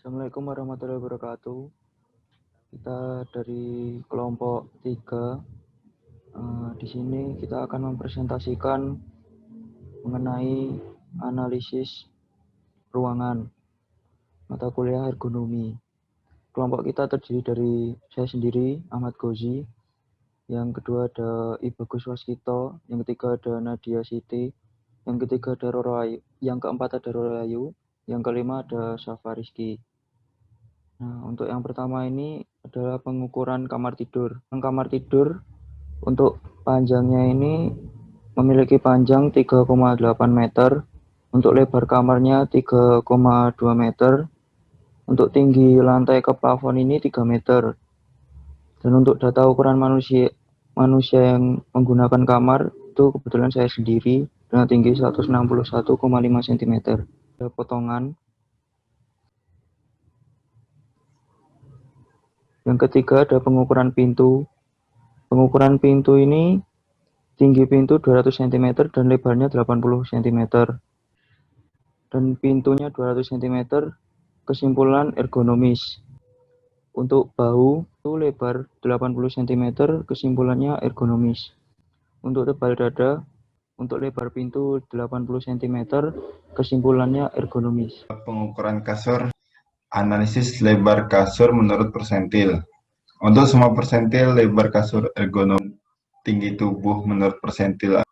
Assalamualaikum warahmatullahi wabarakatuh. Kita dari kelompok 3. Di sini kita akan mempresentasikan mengenai analisis ruangan mata kuliah ergonomi. Kelompok kita terdiri dari saya sendiri, Ahmad Gozi. Yang kedua ada Ibu Gus Waskito. Yang ketiga ada Nadia Siti. Yang ketiga ada Roro. Yang keempat ada Roro Ayu. Yang kelima ada Safa Rizky. Nah, untuk yang pertama ini adalah pengukuran kamar tidur. Kamar tidur untuk panjangnya ini memiliki panjang 3,8 meter, untuk lebar kamarnya 3,2 meter, untuk tinggi lantai ke plafon ini 3 meter. Dan untuk data ukuran manusia yang menggunakan kamar itu kebetulan saya sendiri dengan tinggi 161,5 cm. Ada potongan. Yang ketiga ada pengukuran pintu. Pengukuran pintu ini tinggi pintu 200 cm dan lebarnya 80 cm. Dan pintunya 200 cm, kesimpulan ergonomis. Untuk bahu itu lebar 80 cm, kesimpulannya ergonomis. Untuk tebal dada, untuk lebar pintu 80 cm, kesimpulannya ergonomis. Pengukuran kasur, analisis lebar kasur menurut persentil. Untuk semua persentil lebar kasur ergonomi, tinggi tubuh menurut persentil.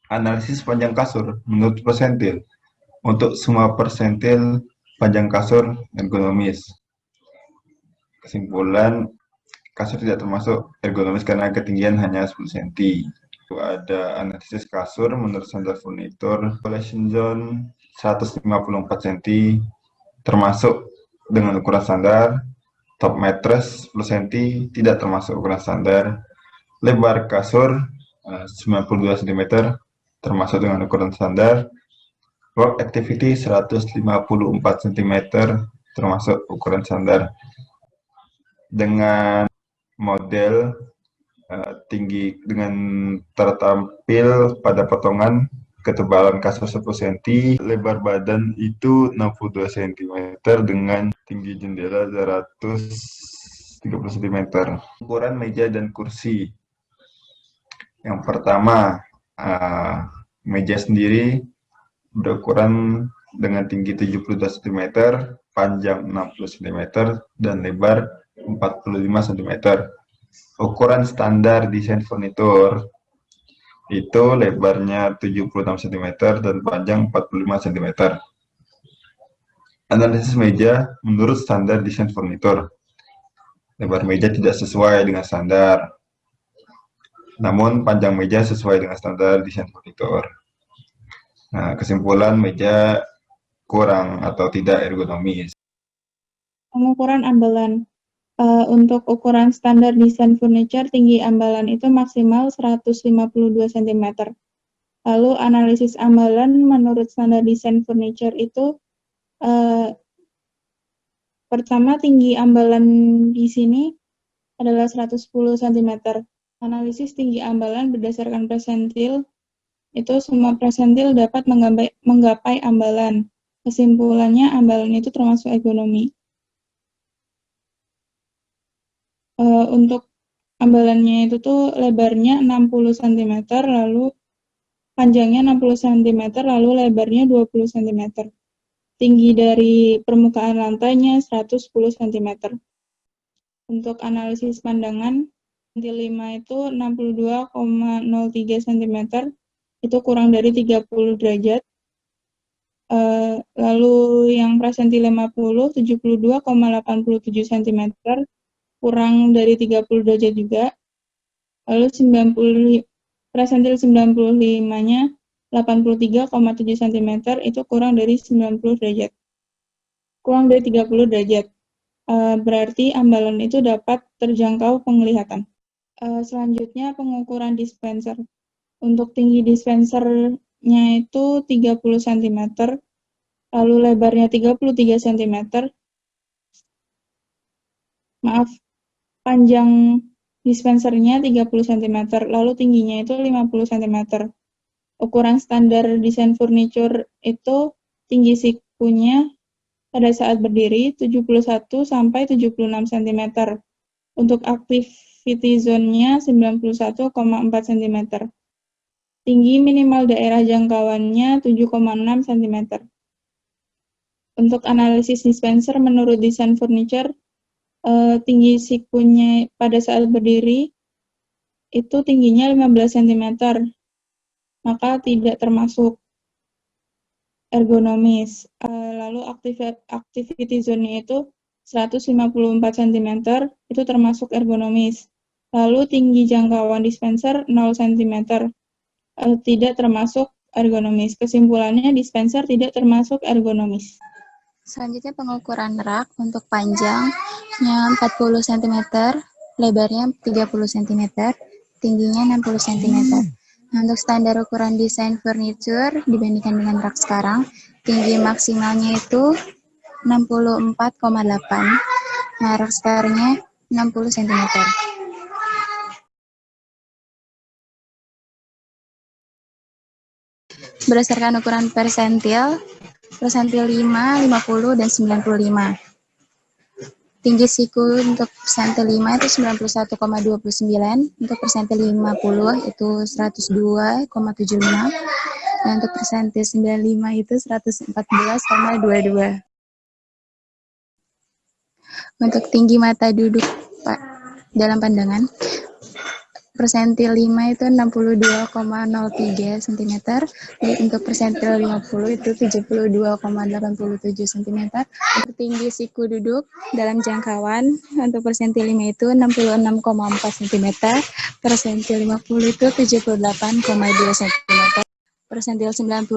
Analisis panjang kasur menurut persentil. Untuk semua persentil panjang kasur ergonomis. Kesimpulan, kasur tidak termasuk ergonomis karena ketinggian hanya 10 cm. Ada analisis kasur menurut standar furnitur, collision zone 154 cm, termasuk dengan ukuran standar. Top mattress 10 cm tidak termasuk ukuran standar. Lebar kasur 92 cm termasuk dengan ukuran standar. Work activity 154 cm termasuk ukuran standar. Dengan model tinggi dengan tertampil pada potongan ketebalan kasur 10 cm, lebar badan itu 62 cm dengan tinggi jendela 130 cm. Ukuran meja dan kursi. Yang pertama, meja sendiri berukuran dengan tinggi 72 cm, panjang 60 cm, dan lebar 45 cm. Ukuran standar desain furnitur itu lebarnya 76 cm dan panjang 45 cm. Analisis meja menurut standar desain furnitur. Lebar meja tidak sesuai dengan standar, namun panjang meja sesuai dengan standar desain furnitur. Nah, kesimpulan meja kurang atau tidak ergonomis. Pengukuran ambalan. Untuk ukuran standar desain furniture, tinggi ambalan itu maksimal 152 cm. Lalu analisis ambalan menurut standar desain furniture itu pertama tinggi ambalan di sini adalah 110 cm. Analisis tinggi ambalan berdasarkan persentil, itu semua persentil dapat menggapai ambalan. Kesimpulannya ambalan itu termasuk ergonomi. Untuk ambalannya itu tuh lebarnya 60 cm, lalu panjangnya 60 cm, lalu lebarnya 20 cm. Tinggi dari permukaan lantainya 110 cm. Untuk analisis pandangan, persentil 5 itu 62,03 cm, itu kurang dari 30 derajat. Lalu yang persentil 50, 72,87 cm, kurang dari 30 derajat juga. Lalu persentil 95-nya 83,7 cm, itu kurang dari 90 derajat. Kurang dari 30 derajat. Berarti ambalan itu dapat terjangkau penglihatan. Selanjutnya pengukuran dispenser. Untuk tinggi dispensernya itu 30 cm, lalu lebarnya 33 cm. Panjang dispensernya 30 cm, lalu tingginya itu 50 cm. Ukuran standar desain furniture itu tinggi sikunya pada saat berdiri 71 sampai 76 cm. Untuk activity zone-nya 91,4 cm. Tinggi minimal daerah jangkauannya 7,6 cm. Untuk analisis dispenser menurut desain furniture, tinggi sikunya pada saat berdiri itu tingginya 15 cm, maka tidak termasuk ergonomis. Lalu activity zone-nya itu 154 cm, itu termasuk ergonomis. Lalu tinggi jangkauan dispenser 0 cm, tidak termasuk ergonomis. Kesimpulannya, dispenser tidak termasuk ergonomis. Selanjutnya pengukuran rak untuk panjangnya 40 cm, lebarnya 30 cm, tingginya 60 cm. Nah, untuk standar ukuran desain furniture dibandingkan dengan rak sekarang, tinggi maksimalnya itu 64,8. Nah, rak sekarangnya 60 cm. Berdasarkan ukuran persentil 5, 50, dan 95. Tinggi siku untuk persentil 5 itu 91,29, untuk persentil 50 itu 102,75, dan untuk persentil 95 itu 114,22. Untuk tinggi mata duduk dalam pandangan, persentil 5 itu 62,03 cm, untuk persentil 50 itu 72,87 cm. Untuk tinggi siku duduk dalam jangkauan, untuk persentil 5 itu 66,4 cm, persentil 50 itu 78,2 cm, persentil 95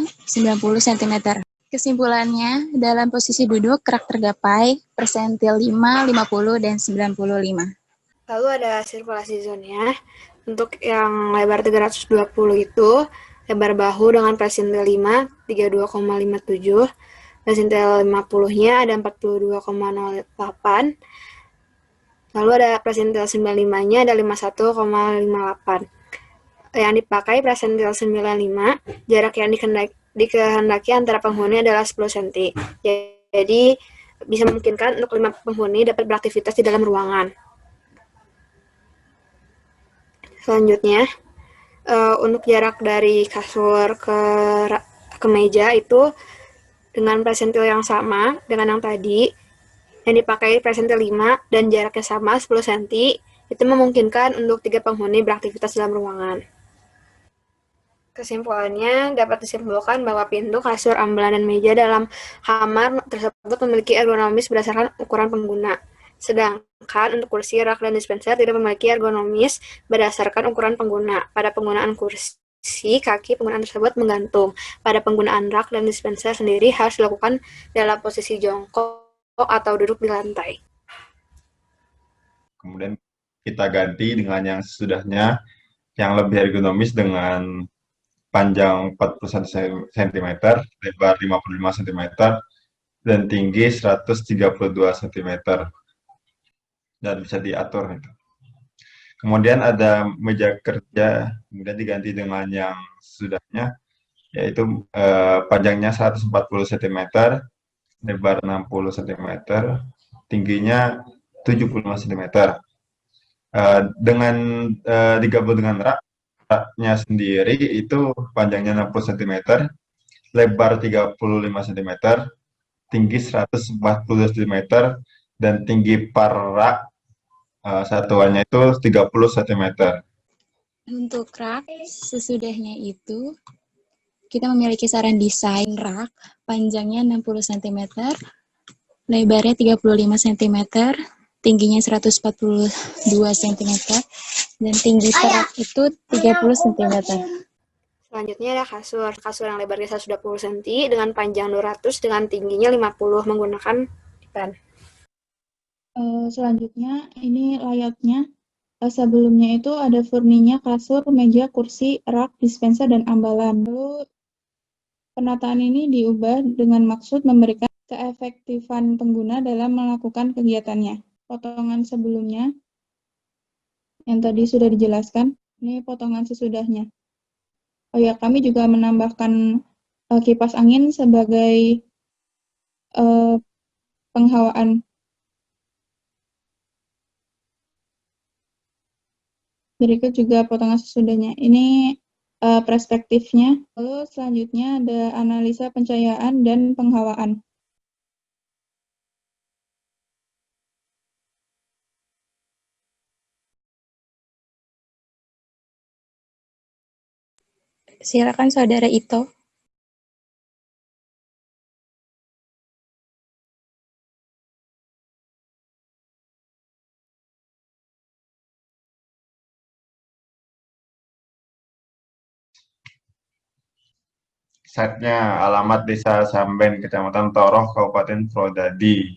90 cm. Kesimpulannya, dalam posisi duduk rak tergapai persentil 5, 50, dan 95. Lalu ada sirkulasi zone-nya. Untuk yang lebar 320 itu, lebar bahu dengan persentil 5, 32,57. Persentil 50-nya ada 42,08. Lalu ada persentil 95-nya ada 51,58. Yang dipakai persentil 95, jarak yang dikehendaki antara penghuni adalah 10 cm. Jadi, bisa memungkinkan untuk 5 penghuni dapat beraktivitas di dalam ruangan. Selanjutnya, untuk jarak dari kasur ke meja itu dengan persentil yang sama dengan yang tadi, yang dipakai persentil 5 dan jaraknya sama 10 cm, itu memungkinkan untuk 3 penghuni beraktivitas dalam ruangan. Kesimpulannya, dapat disimpulkan bahwa pintu, kasur, ambelan, dan meja dalam kamar tersebut memiliki ergonomis berdasarkan ukuran pengguna. Sedangkan untuk kursi, rak, dan dispenser tidak memiliki ergonomis berdasarkan ukuran pengguna. Pada penggunaan kursi, kaki penggunaan tersebut menggantung. Pada penggunaan rak dan dispenser sendiri harus dilakukan dalam posisi jongkok atau duduk di lantai. Kemudian kita ganti dengan yang sesudahnya, yang lebih ergonomis dengan panjang 41 cm, lebar 55 cm, dan tinggi 132 cm. Dan bisa diatur. Kemudian ada meja kerja, kemudian diganti dengan yang sesudahnya, yaitu panjangnya 140 cm, lebar 60 cm, tingginya 75 cm. Dengan digabung dengan raknya sendiri itu panjangnya 60 cm, lebar 35 cm, tinggi 140 cm, dan tinggi par rak satuannya itu 30 cm. Untuk rak, sesudahnya itu kita memiliki saran desain rak, panjangnya 60 cm, lebarnya 35 cm, tingginya 142 cm, dan tinggi per rak itu 30 cm. Selanjutnya ada kasur yang lebarnya 120 cm dengan panjang 200 dengan tingginya 50 menggunakan dipan. Selanjutnya, ini layoutnya. Sebelumnya itu ada furninya, kasur, meja, kursi, rak, dispenser, dan ambalan. Lalu penataan ini diubah dengan maksud memberikan keefektifan pengguna dalam melakukan kegiatannya. Potongan sebelumnya, yang tadi sudah dijelaskan, ini potongan sesudahnya. Oh ya, kami juga menambahkan kipas angin sebagai penghawaan. Berikut juga potongan sesudahnya. Ini perspektifnya. Lalu selanjutnya ada analisa pencahayaan dan penghawaan. Silakan Saudara Ito. Setnya alamat Desa Samben, Kecamatan Toroh, Kabupaten Purwodadi,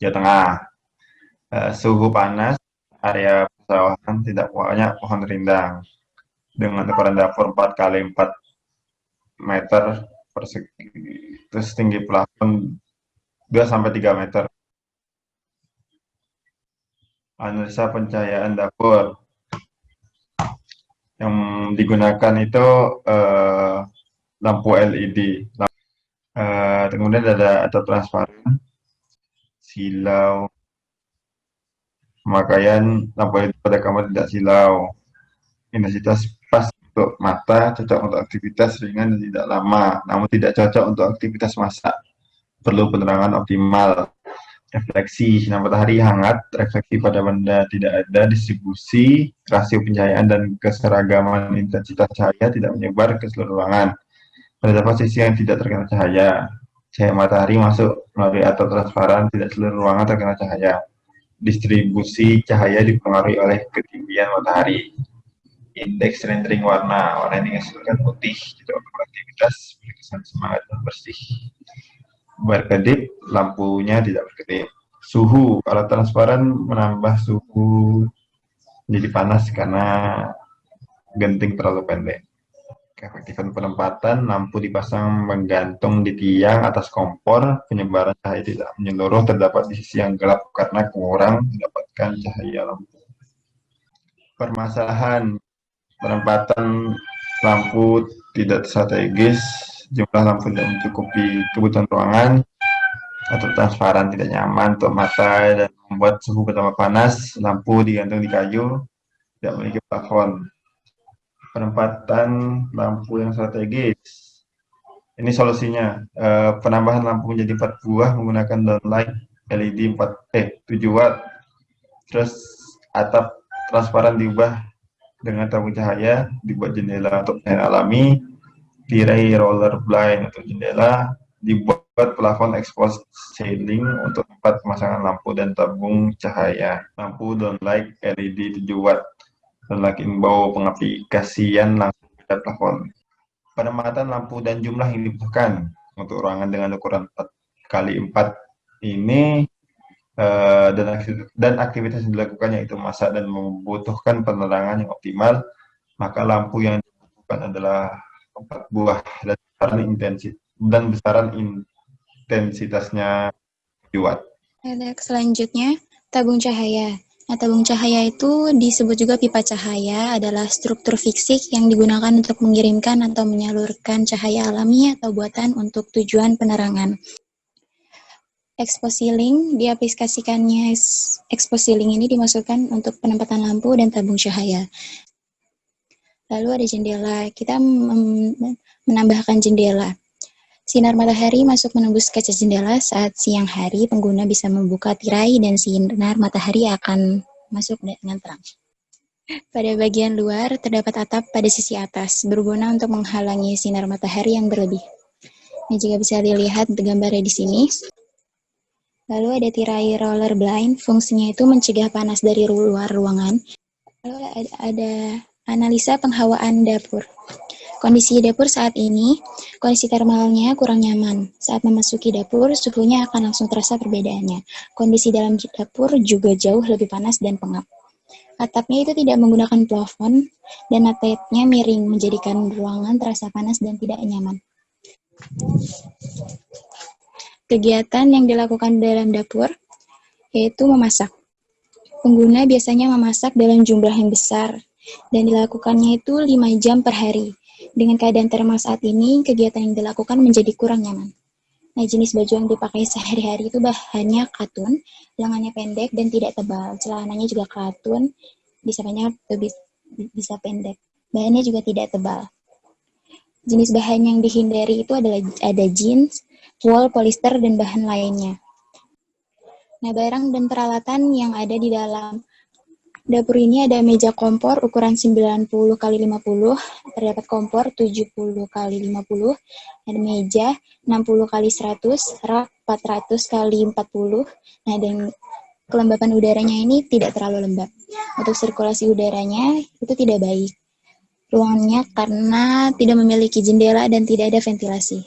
Jawa Tengah. Suhu panas, area persawahan tidak banyak pohon rindang. Dengan ukuran dapur 4 kali 4 meter persegi. Terus tinggi plafon 2 sampai 3 meter. Analisa pencahayaan dapur. Yang digunakan itu lampu LED. Kemudian ada atap transparan, silau, pemakaian lampu LED pada kamar tidak silau. Intensitas pas untuk mata, cocok untuk aktivitas ringan dan tidak lama, namun tidak cocok untuk aktivitas masak. Perlu penerangan optimal. Refleksi sinar matahari hangat, refleksi pada benda tidak ada, distribusi, rasio pencahayaan dan keseragaman intensitas cahaya tidak menyebar ke seluruh ruangan. Pada posisi yang tidak terkena cahaya, cahaya matahari masuk melalui atap transparan, tidak seluruh ruangan terkena cahaya. Distribusi cahaya dipengaruhi oleh ketinggian matahari. Indeks rendering warna yang dihasilkan putih, tidak beraktivitas, berkesan semangat dan bersih. Berkedip, lampunya tidak berkedip. Suhu, kalau transparan menambah suhu menjadi panas karena genting terlalu pendek. Keefektifan penempatan, lampu dipasang menggantung di tiang atas kompor, penyebaran cahaya tidak menyeluruh, terdapat di sisi yang gelap karena kurang mendapatkan cahaya lampu. Permasalahan penempatan lampu tidak strategis, jumlah lampu tidak mencukupi kebutuhan ruangan, atau transparan tidak nyaman untuk mata dan membuat suhu bertambah panas. Lampu digantung di kayu, tidak memiliki plafon. Penempatan lampu yang strategis. Ini solusinya. Penambahan lampu menjadi 4 buah menggunakan downlight LED 7 watt. Terus atap transparan diubah dengan tabung cahaya, dibuat jendela untuk cahaya alami, tirai roller blind untuk jendela, dibuat plafon exposed ceiling untuk tempat pemasangan lampu dan tabung cahaya. Lampu downlight LED 7 watt, downlight bau pengaplikasian langsung pada plafon. Penempatan lampu dan jumlah yang dibutuhkan untuk ruangan dengan ukuran 4 kali 4 ini dan aktivitas yang dilakukannya itu masak dan membutuhkan penerangan yang optimal, maka lampu yang dibutuhkan adalah 4 buah dan besaran intensitasnya watt. Selanjutnya, tabung cahaya. Nah, tabung cahaya itu disebut juga pipa cahaya, adalah struktur fisik yang digunakan untuk mengirimkan atau menyalurkan cahaya alami atau buatan untuk tujuan penerangan. Exposiling diaplikasikannya. Exposiling ini dimaksudkan untuk penempatan lampu dan tabung cahaya. Lalu ada jendela. Kita menambahkan jendela. Sinar matahari masuk menembus kaca jendela. Saat siang hari, pengguna bisa membuka tirai dan sinar matahari akan masuk dengan terang. Pada bagian luar, terdapat atap pada sisi atas, berguna untuk menghalangi sinar matahari yang berlebih. Nah, jika bisa dilihat gambarnya di sini. Lalu ada tirai roller blind, fungsinya itu mencegah panas dari luar ruangan. Lalu ada analisa penghawaan dapur. Kondisi dapur saat ini, kondisi termalnya kurang nyaman. Saat memasuki dapur, suhunya akan langsung terasa perbedaannya. Kondisi dalam dapur juga jauh lebih panas dan pengap. Atapnya itu tidak menggunakan plafon, dan atapnya miring, menjadikan ruangan terasa panas dan tidak nyaman. Kegiatan yang dilakukan dalam dapur, yaitu memasak. Pengguna biasanya memasak dalam jumlah yang besar, dan dilakukannya itu 5 jam per hari. Dengan keadaan termal saat ini, kegiatan yang dilakukan menjadi kurang nyaman. Nah, jenis baju yang dipakai sehari-hari itu bahannya katun, lengannya pendek dan tidak tebal. Celananya juga katun, bisa banyak atau bisa pendek. Bahannya juga tidak tebal. Jenis bahan yang dihindari itu adalah ada jeans, wool, polister, dan bahan lainnya. Nah, barang dan peralatan yang ada di dalam dapur ini ada meja kompor ukuran 90 x 50, terdapat kompor 70 x 50, ada meja 60 x 100, rak 400 x 40. Nah, dan kelembapan udaranya ini tidak terlalu lembab. Untuk sirkulasi udaranya itu tidak baik. Ruangannya karena tidak memiliki jendela dan tidak ada ventilasi.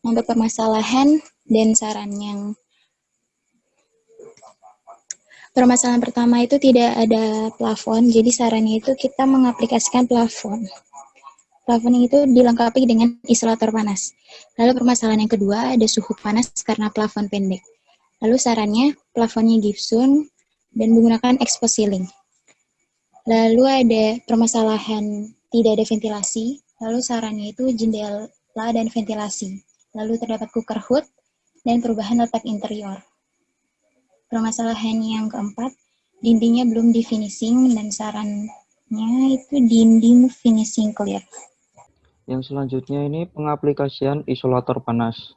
Untuk permasalahan dan saran yang permasalahan pertama itu tidak ada plafon, jadi sarannya itu kita mengaplikasikan plafon. Plafon itu dilengkapi dengan isolator panas. Lalu permasalahan yang kedua ada suhu panas karena plafon pendek. Lalu sarannya plafonnya gypsum dan menggunakan expose ceiling. Lalu ada permasalahan tidak ada ventilasi, lalu sarannya itu jendela dan ventilasi. Lalu terdapat cooker hood dan perubahan letak interior. Permasalahan yang keempat, dindingnya belum di finishing dan sarannya itu dinding finishing clear. Yang selanjutnya ini pengaplikasian isolator panas.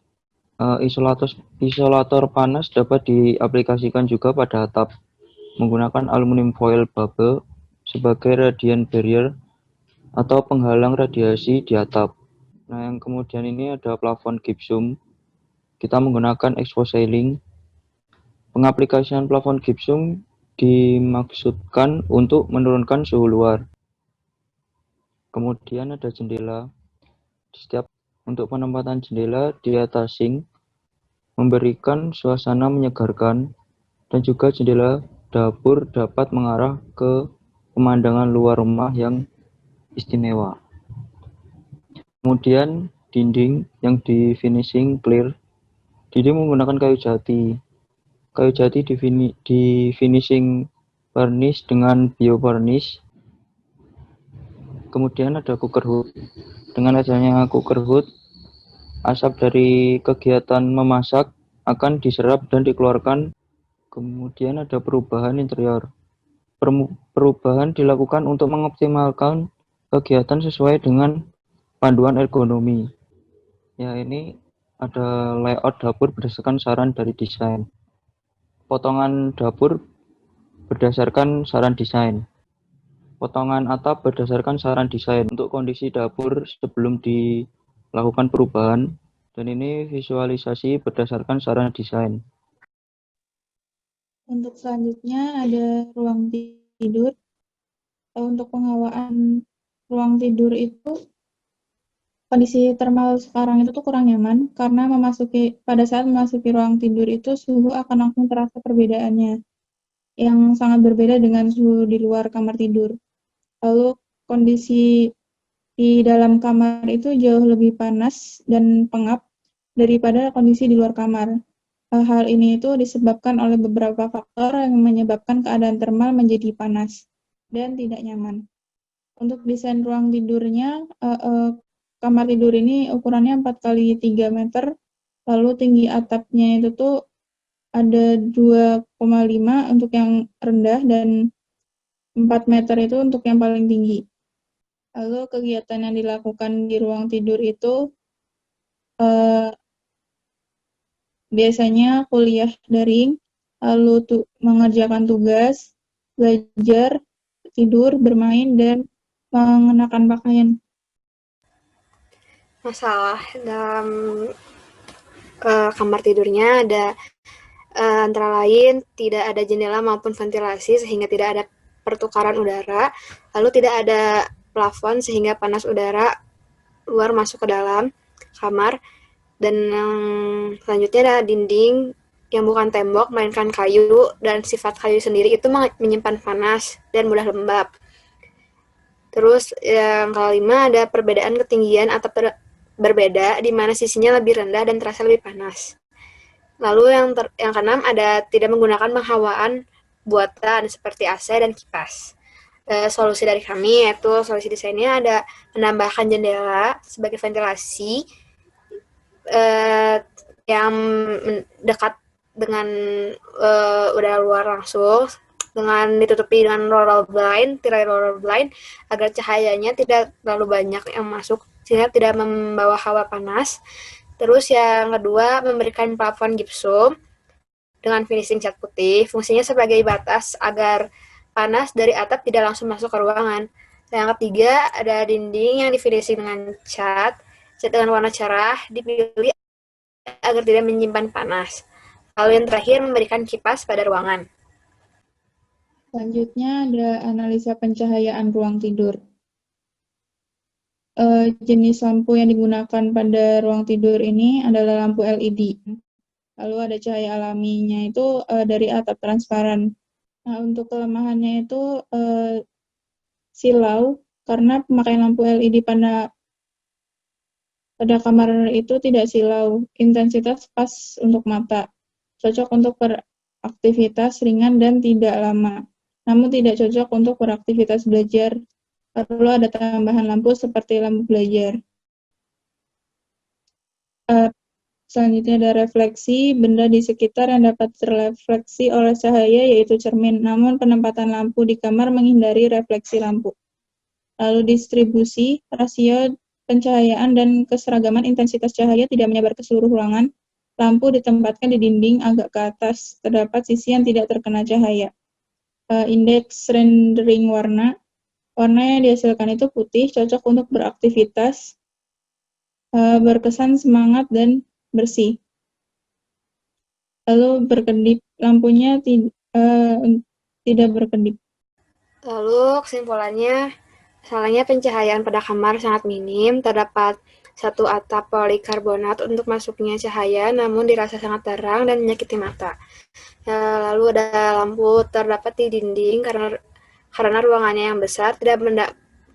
Isolator panas dapat diaplikasikan juga pada atap menggunakan aluminium foil bubble sebagai radiant barrier atau penghalang radiasi di atap. Nah, yang kemudian ini ada plafon gypsum. Kita menggunakan expose ceiling. Pengaplikasian plafon gypsum dimaksudkan untuk menurunkan suhu luar. Kemudian ada jendela. Untuk penempatan jendela di atas sink memberikan suasana menyegarkan, dan juga jendela dapur dapat mengarah ke pemandangan luar rumah yang istimewa. Kemudian dinding yang di finishing clear. Dinding menggunakan kayu jati. Kayu jati di finishing varnish dengan bio varnish. Kemudian ada cooker hood. Dengan adanya cooker hood, asap dari kegiatan memasak akan diserap dan dikeluarkan. Kemudian ada perubahan interior. Perubahan dilakukan untuk mengoptimalkan kegiatan sesuai dengan panduan ergonomi. Ya, ini ada layout dapur berdasarkan saran dari desain. Potongan dapur berdasarkan saran desain. Potongan atap berdasarkan saran desain untuk kondisi dapur sebelum dilakukan perubahan, dan ini visualisasi berdasarkan saran desain. Untuk selanjutnya ada ruang tidur. Untuk penghawaan ruang tidur itu kondisi thermal sekarang itu tuh kurang nyaman karena pada saat memasuki ruang tidur itu suhu akan langsung terasa perbedaannya yang sangat berbeda dengan suhu di luar kamar tidur. Lalu kondisi di dalam kamar itu jauh lebih panas dan pengap daripada kondisi di luar kamar. Hal ini itu disebabkan oleh beberapa faktor yang menyebabkan keadaan thermal menjadi panas dan tidak nyaman. Untuk desain ruang tidurnya, kamar tidur ini ukurannya 4 x 3 meter, lalu tinggi atapnya itu tuh ada 2,5 untuk yang rendah dan 4 meter itu untuk yang paling tinggi. Lalu kegiatan yang dilakukan di ruang tidur itu biasanya kuliah daring, lalu mengerjakan tugas, belajar, tidur, bermain, dan mengenakan pakaian. Masalah dalam kamar tidurnya ada antara lain tidak ada jendela maupun ventilasi sehingga tidak ada pertukaran udara, lalu tidak ada plafon sehingga panas udara luar masuk ke dalam kamar, dan yang selanjutnya ada dinding yang bukan tembok melainkan kayu, dan sifat kayu sendiri itu menyimpan panas dan mudah lembab. Terus yang kelima ada perbedaan ketinggian atap berbeda di mana sisinya lebih rendah dan terasa lebih panas. Lalu yang keenam ada tidak menggunakan penghawaan buatan seperti AC dan kipas. Solusi dari kami yaitu solusi desainnya ada menambahkan jendela sebagai ventilasi, yang dekat dengan udara luar langsung, dengan ditutupi dengan tirai roller blind, agar cahayanya tidak terlalu banyak yang masuk, sehingga tidak membawa hawa panas. Terus yang kedua, memberikan plafon gipsum dengan finishing cat putih, fungsinya sebagai batas agar panas dari atap tidak langsung masuk ke ruangan. Yang ketiga, ada dinding yang difinishing dengan cat dengan warna cerah, dipilih agar tidak menyimpan panas. Lalu yang terakhir, memberikan kipas pada ruangan. Selanjutnya ada analisa pencahayaan ruang tidur. Jenis lampu yang digunakan pada ruang tidur ini adalah lampu LED. Lalu ada cahaya alaminya itu dari atap transparan. Nah, untuk kelemahannya itu silau, karena pemakaian lampu LED pada kamar itu tidak silau, intensitas pas untuk mata, cocok untuk beraktivitas ringan dan tidak lama, namun tidak cocok untuk beraktivitas belajar. Perlu ada tambahan lampu seperti lampu belajar. Selanjutnya ada refleksi, benda di sekitar yang dapat terrefleksi oleh cahaya yaitu cermin, namun penempatan lampu di kamar menghindari refleksi lampu. Lalu distribusi, rasio pencahayaan dan keseragaman intensitas cahaya tidak menyebar ke seluruh ruangan. Lampu ditempatkan di dinding agak ke atas, terdapat sisi yang tidak terkena cahaya. Indeks rendering warna yang dihasilkan itu putih, cocok untuk beraktivitas, berkesan semangat dan bersih. Lalu berkedip, lampunya tidak berkedip. Lalu kesimpulannya, salahnya pencahayaan pada kamar sangat minim, terdapat satu atap polikarbonat untuk masuknya cahaya, namun dirasa sangat terang dan menyakiti mata. Lalu ada lampu terdapat di dinding karena ruangannya yang besar tidak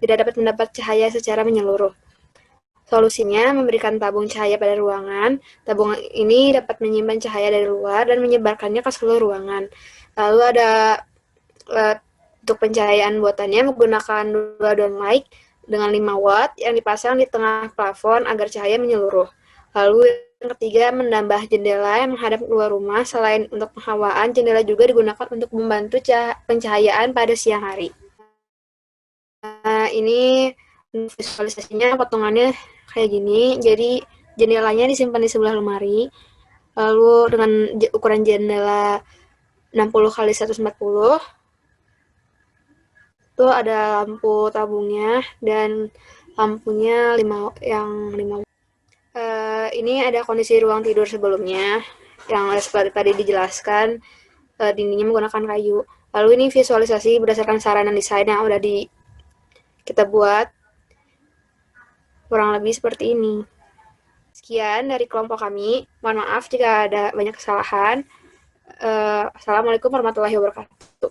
dapat mendapat cahaya secara menyeluruh. Solusinya, memberikan tabung cahaya pada ruangan. Tabung ini dapat menyimpan cahaya dari luar dan menyebarkannya ke seluruh ruangan. Lalu ada untuk pencahayaan buatannya menggunakan 2 downlight dengan 5 watt yang dipasang di tengah plafon agar cahaya menyeluruh. Lalu yang ketiga, menambah jendela yang menghadap keluar rumah. Selain untuk penghawaan, jendela juga digunakan untuk membantu pencahayaan pada siang hari. Ini visualisasinya, potongannya kayak gini. Jadi jendelanya disimpan di sebelah lemari. Lalu dengan ukuran jendela 60 x 140. Itu ada lampu tabungnya dan lampunya 5 watt. Ini ada kondisi ruang tidur sebelumnya yang seperti tadi dijelaskan, dindingnya menggunakan kayu. Lalu ini visualisasi berdasarkan saran dan desain yang udah kita buat, kurang lebih seperti ini. Sekian dari kelompok kami. Mohon maaf jika ada banyak kesalahan. Assalamualaikum warahmatullahi wabarakatuh.